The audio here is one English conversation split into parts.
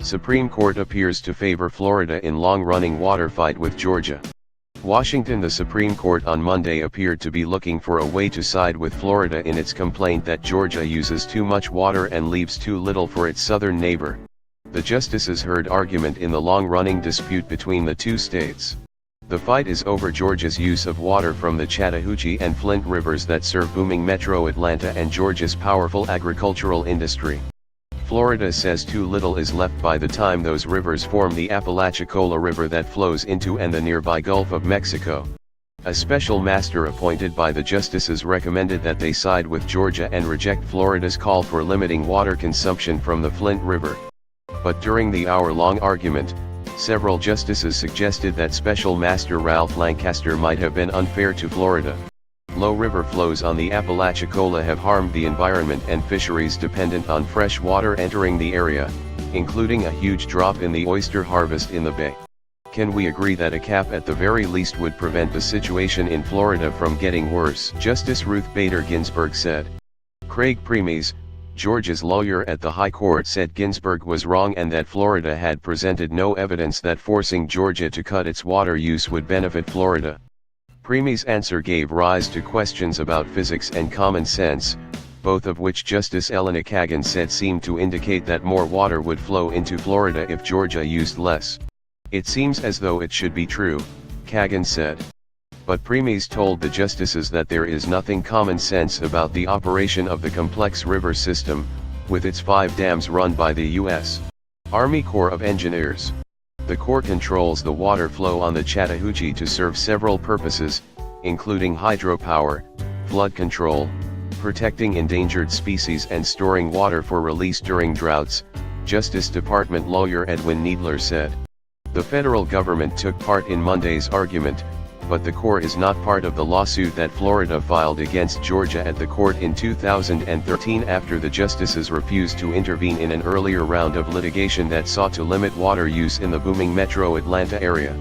Supreme Court appears to favor Florida in long-running water fight with Georgia. Washington The Supreme Court on Monday appeared to be looking for a way to side with Florida in its complaint that Georgia uses too much water and leaves too little for its southern neighbor. The justices heard argument in the long-running dispute between the two states. The fight is over Georgia's use of water from the Chattahoochee and Flint rivers that serve booming metro Atlanta and Georgia's powerful agricultural industry. Florida says too little is left by the time those rivers form the Apalachicola River that flows into and the nearby Gulf of Mexico. A special master appointed by the justices recommended that they side with Georgia and reject Florida's call for limiting water consumption from the Flint River. But during the hour-long argument, several justices suggested that Special Master Ralph Lancaster might have been unfair to Florida. Low river flows on the Apalachicola have harmed the environment and fisheries dependent on fresh water entering the area, including a huge drop in the oyster harvest in the bay. Can we agree that a cap at the very least would prevent the situation in Florida from getting worse? Justice Ruth Bader Ginsburg said. Craig Primis, Georgia's lawyer at the High Court, said Ginsburg was wrong and that Florida had presented no evidence that forcing Georgia to cut its water use would benefit Florida. Primis' answer gave rise to questions about physics and common sense, both of which Justice Elena Kagan said seemed to indicate that more water would flow into Florida if Georgia used less. It seems as though it should be true, Kagan said. But Primis told the justices that there is nothing common sense about the operation of the complex river system, with its 5 dams run by the U.S. Army Corps of Engineers. The Corps controls the water flow on the Chattahoochee to serve several purposes, including hydropower, flood control, protecting endangered species and storing water for release during droughts, Justice Department lawyer Edwin Kneedler said. The federal government took part in Monday's argument, but the Corps is not part of the lawsuit that Florida filed against Georgia at the court in 2013 after the justices refused to intervene in an earlier round of litigation that sought to limit water use in the booming metro Atlanta area.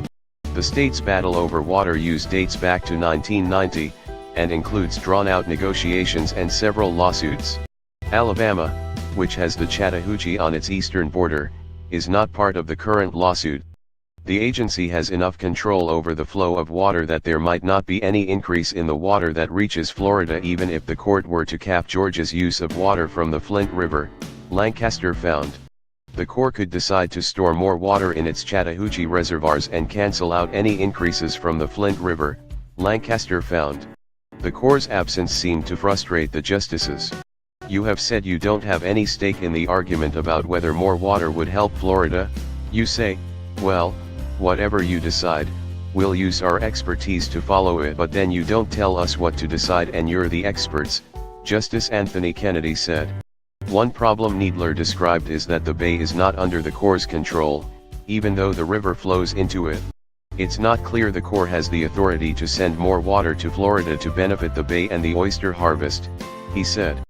The state's battle over water use dates back to 1990, and includes drawn-out negotiations and several lawsuits. Alabama, which has the Chattahoochee on its eastern border, is not part of the current lawsuit. The agency has enough control over the flow of water that there might not be any increase in the water that reaches Florida even if the court were to cap Georgia's use of water from the Flint River, Lancaster found. The Corps could decide to store more water in its Chattahoochee reservoirs and cancel out any increases from the Flint River, Lancaster found. The Corps' absence seemed to frustrate the justices. You have said you don't have any stake in the argument about whether more water would help Florida. You say, well, whatever you decide, we'll use our expertise to follow it, but then you don't tell us what to decide and you're the experts, Justice Anthony Kennedy said. One problem Kneedler described is that the bay is not under the Corps' control, even though the river flows into it. It's not clear the Corps has the authority to send more water to Florida to benefit the bay and the oyster harvest, he said.